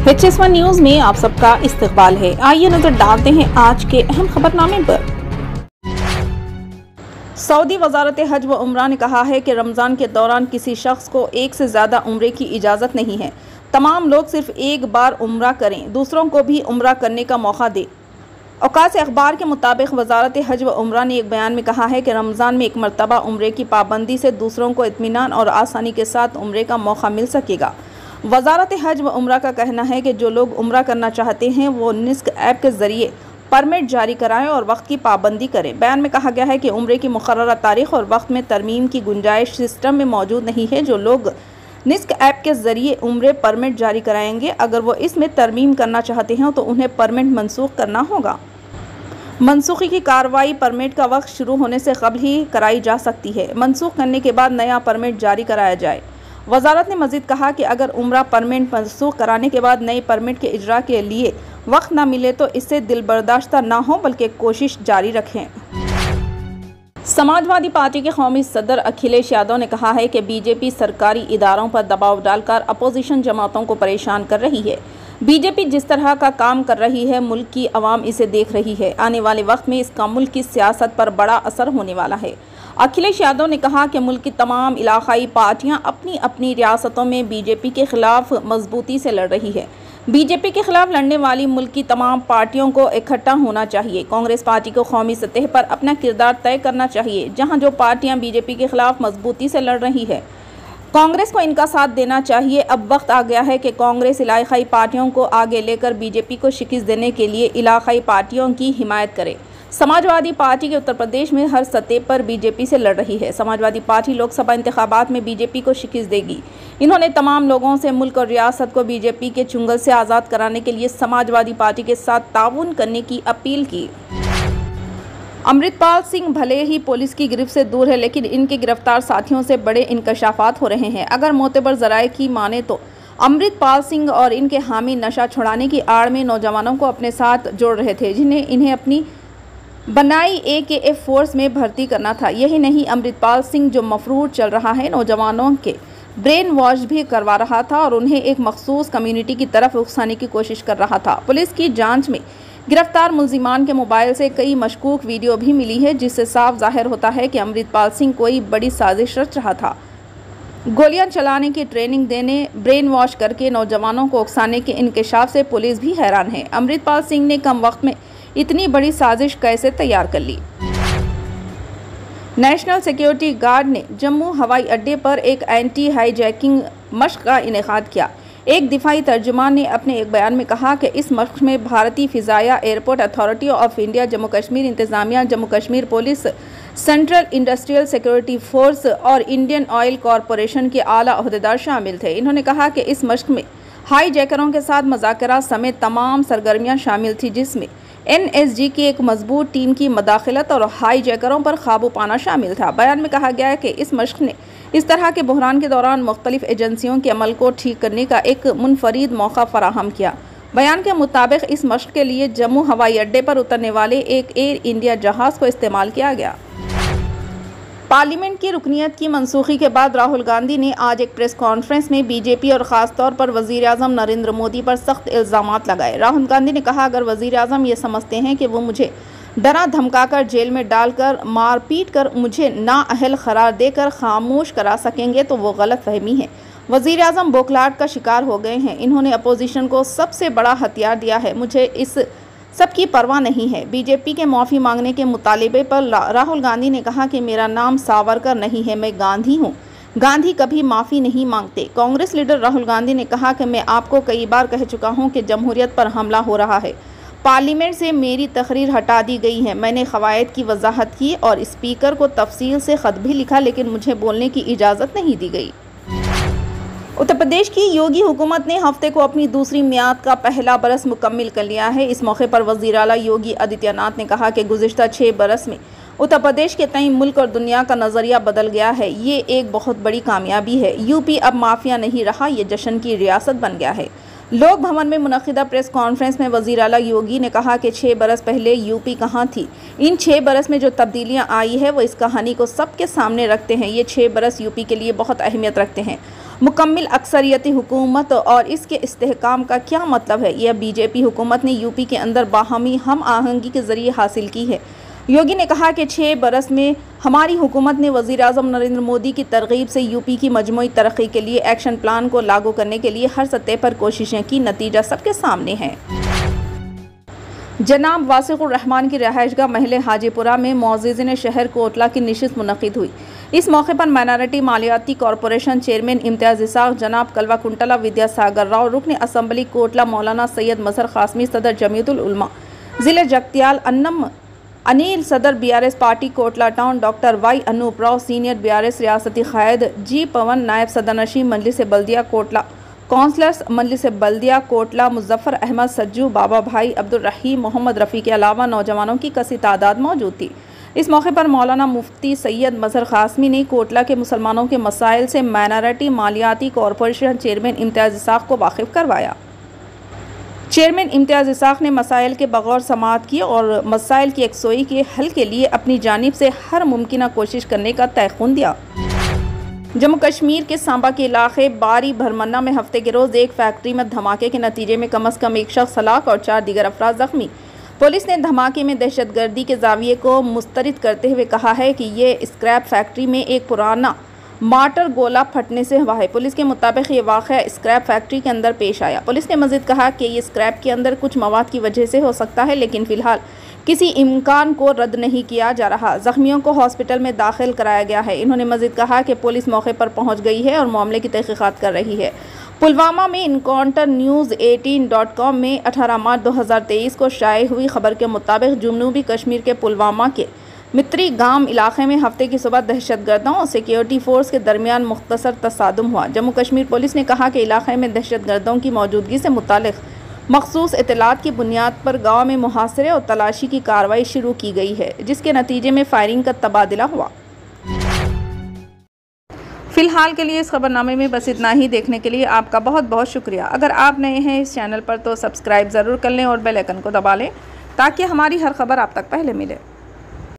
HS1 news में आप सबका इस्तकबाल है। आइए नजर डालते हैं आज के अहम खबरनामे पर। सऊदी वजारत हज व उम्रा ने कहा है कि रमज़ान के दौरान किसी शख्स को एक से ज़्यादा उम्रे की इजाज़त नहीं है। तमाम लोग सिर्फ एक बार उम्रा करें, दूसरों को भी उम्रा करने का मौका दें। औकात अखबार के मुताबिक वजारत हज व उम्रा ने एक बयान में कहा है कि रमज़ान में एक मरतबा उम्रे की पाबंदी से दूसरों को इत्मीनान और आसानी के साथ उम्रे का मौका मिल सकेगा। वजारत हज व उम्रा का कहना है कि जो लोग उम्रा करना चाहते हैं वो निस्क ऐप के ज़रिए परमिट जारी कराएं और वक्त की पाबंदी करें। बयान में कहा गया है कि उम्रे की मुकर्ररा तारीख और वक्त में तरमीम की गुंजाइश सिस्टम में मौजूद नहीं है। जो लोग निस्क ऐप के ज़रिए उम्रे परमिट जारी कराएंगे, अगर वो इसमें तरमीम करना चाहते हैं तो उन्हें परमिट मनसूख करना होगा। मनसूखी की कार्रवाई परमिट का वक्त शुरू होने से कबल ही कराई जा सकती है। मनसूख करने के बाद नया परमिट जारी कराया जाए। वजारत ने मज़ीद कहा कि अगर उम्रा परमिट मनसूख कराने के बाद नई परमिट के इजरा के लिए वक्त न मिले तो इससे दिल बर्दाश्ता ना हो बल्कि कोशिश जारी रखें। समाजवादी पार्टी के कौमी सदर अखिलेश यादव ने कहा है कि बीजेपी सरकारी इदारों पर दबाव डालकर अपोजिशन जमातों को परेशान कर रही है। बीजेपी जिस तरह का काम कर रही है, मुल्क की आवाम इसे देख रही है। आने वाले वक्त में इसका मुल्क की सियासत पर बड़ा असर होने वाला है। अखिलेश यादव ने कहा कि मुल्क की तमाम इलाकाई पार्टियां अपनी अपनी रियासतों में बीजेपी के खिलाफ मजबूती से लड़ रही है। बीजेपी के खिलाफ लड़ने वाली मुल्क की तमाम पार्टियों को इकट्ठा होना चाहिए। कांग्रेस पार्टी को कौमी सतह पर अपना किरदार तय करना चाहिए। जहां जो पार्टियां बीजेपी के खिलाफ मजबूती से लड़ रही है, कांग्रेस को इनका साथ देना चाहिए। अब वक्त आ गया है कि कांग्रेस इलाकाई पार्टियों को आगे लेकर बीजेपी को शिकस्त देने के लिए इलाकाई पार्टियों की हिमायत करे। समाजवादी पार्टी के उत्तर प्रदेश में हर सतह पर बीजेपी से लड़ रही है। समाजवादी पार्टी लोकसभा इंतखाबात में बीजेपी को शिकस्त देगी। इन्होंने तमाम लोगों से मुल्क और रियासत को बीजेपी के चुंगल से आज़ाद कराने के लिए समाजवादी पार्टी के साथ ताउन करने की अपील की। अमृतपाल सिंह भले ही पुलिस की गिरफ्त से दूर है, लेकिन इनके गिरफ्तार साथियों से बड़े इंकशाफात हो रहे हैं। अगर मोतबर ज़राए की माने तो अमृतपाल सिंह और इनके हामी नशा छुड़ाने की आड़ में नौजवानों को अपने साथ जोड़ रहे थे, जिन्हें इन्हें अपनी बनाई AKF फोर्स में भर्ती करना था। यही नहीं, अमृतपाल सिंह जो मफरूर चल रहा है, नौजवानों के ब्रेन वॉश भी करवा रहा था और उन्हें एक मखसूस कम्युनिटी की तरफ उकसाने की कोशिश कर रहा था। पुलिस की जांच में गिरफ्तार मुल्जिमान के मोबाइल से कई मशकूक वीडियो भी मिली है, जिससे साफ जाहिर होता है कि अमृतपाल सिंह कोई बड़ी साजिश रच रहा था। गोलियां चलाने की ट्रेनिंग देने, ब्रेन वॉश करके नौजवानों को उकसाने के इंकशाफ से पुलिस भी हैरान है। अमृतपाल सिंह ने कम वक्त में इतनी बड़ी साजिश कैसे तैयार कर ली। नेशनल सिक्योरिटी गार्ड ने जम्मू हवाई अड्डे पर एक एंटी हाईजैकिंग मश्क का इनेकाद किया। एक दिफाई तर्जुमान ने अपने एक बयान में कहा कि इस मश्क में भारतीय फ़िज़ाया Airport Authority of India, Jammu Kashmir इंतज़ामिया, Jammu Kashmir police, Central Industrial Security Force और इंडियन ऑयल कॉरपोरेशन के आला अहदेदार शामिल थे। इन्होंने कहा कि इस मश्क में हाई जैकरों के साथ मुज़ाकरा समेत तमाम सरगर्मियाँ शामिल थी, जिसमें NSG की एक मजबूत टीम की मदाखलत और हाई जैकरों पर काबू पाना शामिल था। बयान में कहा गया है कि इस मश्क ने इस तरह के बहरान के दौरान मुख्तलिफ एजेंसियों के अमल को ठीक करने का एक मुनफरिद मौका फराहम किया। बयान के मुताबिक इस मश्क के लिए जम्मू हवाई अड्डे पर उतरने वाले एक एयर इंडिया जहाज़ को इस्तेमाल किया गया। पार्लियामेंट की रुकनीत की मनसूखी के बाद राहुल गांधी ने आज एक प्रेस कॉन्फ्रेंस में बीजेपी और ख़ास तौर पर वज़ीर आज़म नरेंद्र मोदी पर सख्त इल्ज़ामात लगाए। राहुल गांधी ने कहा, अगर वज़ीर आज़म ये समझते हैं कि वो मुझे डरा धमकाकर जेल में डालकर मार पीट कर मुझे नाअहल करार देकर खामोश करा सकेंगे तो वो गलत फहमी है। वज़ीर आज़म बौखलाहट का शिकार हो गए हैं। इन्होंने अपोजिशन को सबसे बड़ा हथियार दिया है। मुझे इस सबकी परवाह नहीं है। बीजेपी के माफ़ी मांगने के मुतालिबे पर राहुल गांधी ने कहा कि मेरा नाम सावरकर नहीं है, मैं गांधी हूँ। गांधी कभी माफ़ी नहीं मांगते। कांग्रेस लीडर राहुल गांधी ने कहा कि मैं आपको कई बार कह चुका हूँ कि जमहूरियत पर हमला हो रहा है। पार्लियामेंट से मेरी तकरीर हटा दी गई है। मैंने क़वायद की वजाहत की और स्पीकर को तफसील से ख़त भी लिखा, लेकिन मुझे बोलने की इजाज़त नहीं दी गई। उत्तर प्रदेश की योगी हुकूमत ने हफ्ते को अपनी दूसरी मियाद का पहला बरस मुकम्मिल कर लिया है। इस मौके पर वज़ीर आला योगी आदित्यनाथ ने कहा कि गुज़िश्ता 6 बरस में उत्तर प्रदेश के तई मुल्क और दुनिया का नज़रिया बदल गया है। ये एक बहुत बड़ी कामयाबी है। यूपी अब माफिया नहीं रहा, ये जश्न की रियासत बन गया है। लोक भवन में मुनक़िदा प्रेस कॉन्फ्रेंस में वज़ीर आला योगी ने कहा कि 6 बरस पहले यूपी कहाँ थी। इन 6 बरस में जो तब्दीलियाँ आई है वो इस कहानी को सबके सामने रखते हैं। ये 6 बरस यूपी के लिए बहुत अहमियत रखते हैं। मुकम्मल अक्सरियती हुकूमत और इसके इस्तेहकाम का क्या मतलब है? यह बीजेपी हुकूमत ने यूपी के अंदर बाहमी हम आहंगी के ज़रिए हासिल की है। योगी ने कहा कि 6 बरस में हमारी हुकूमत ने वज़ीर-ए-आज़म नरेंद्र मोदी की तरगीब से यूपी की मजमूई तरक्की के लिए एक्शन प्लान को लागू करने के लिए हर सतह पर कोशिशें की। नतीजा सबके सामने है। जनाब वासिकुर रहमान की रहायशगाह महल हाजीपुरा में मुअज़्ज़िज़ीन शहर कोटला की नशिस्त मुनक़िद हुई। इस मौके पर माइनॉरिटी मालियाती कॉरपोरेशन चेयरमैन इम्तियाज़ इसाक़, जनाब कलवा कुंटला विद्यासागर राव, रुकन असम्बली कोटला मौलाना सैयद मज़हर क़ासमी, सदर जमीयतुल उलमा ज़िले जगतियाल अन्नम अनिल, सदर BRS party Kotla town doctor Y Anup Rao, senior BRS रियासती क़ायद जी पवन, नायब सदरनशीन मजलिस बल्दिया कोटला, काउंसलर्स मजलिस बल्दिया कोटला मुज़फ़्फ़र अहमद सज्जू, बाबा भाई, अब्दुल रहीम, मोहम्मद रफ़ी के अलावा नौजवानों की कसी तादाद मौजूद थी। इस मौके पर मौलाना मुफ्ती सैयद मज़हर क़ासमी ने कोटला के मुसलमानों के मसाइल से माइनॉरिटी मालियाती कॉरपोरेशन चेयरमैन इम्तियाज़ इसाक़ को वाकिफ़ करवाया। चेयरमैन इम्तियाज़ इसाक़ ने मसाइल के बगौर समाअत की और मसाइल की यकसोई के हल के लिए अपनी जानिब से हर मुमकिन कोशिश करने का तयक़ुन दिया। जम्मू कश्मीर के सांबा के इलाके बारी भरमन्ना में हफ्ते के रोज़ एक फैक्ट्री में धमाके के नतीजे में कम अज़ कम एक शख्स हलाक और 4 दीगर अफराद ज़ख्मी। पुलिस ने धमाके में दहशतगर्दी के ज़ाविये को मुस्तरद करते हुए कहा है कि ये स्क्रैप फैक्ट्री में एक पुराना मार्टर गोला फटने से हुआ है। पुलिस के मुताबिक ये वाक़या स्क्रैप फैक्ट्री के अंदर पेश आया। पुलिस ने मज़ीद कहा कि ये स्क्रैप के अंदर कुछ मवाद की वजह से हो सकता है, लेकिन फ़िलहाल किसी इम्कान को रद्द नहीं किया जा रहा। ज़ख्मियों को हॉस्पिटल में दाखिल कराया गया है। इन्होंने मज़ीद कहा कि पुलिस मौके पर पहुँच गई है और मामले की तहक़ीक़ात कर रही है। पुलवामा में इनकाउंटर न्यूज़ 18.com में 18 मार्च 2023 को शाये हुई खबर के मुताबिक जनूबी कश्मीर के पुलवामा के मित्री गांव इलाके में हफ्ते की सुबह दहशतगर्दों और सिक्योरिटी फोर्स के दरमियान मुख्तसर तसादुम हुआ। जम्मू कश्मीर पुलिस ने कहा कि इलाके में दहशतगर्दों की मौजूदगी से मुतालिक मखसूस इत्तलात की बुनियाद पर गांव में मुहासरे और तलाशी की कार्रवाई शुरू की गई है, जिसके नतीजे में फायरिंग का तबादला हुआ। फ़िलहाल के लिए इस खबरनामे में बस इतना ही। देखने के लिए आपका बहुत बहुत शुक्रिया। अगर आप नए हैं इस चैनल पर तो सब्सक्राइब ज़रूर कर लें और बेल आइकन को दबा लें ताकि हमारी हर खबर आप तक पहले मिले।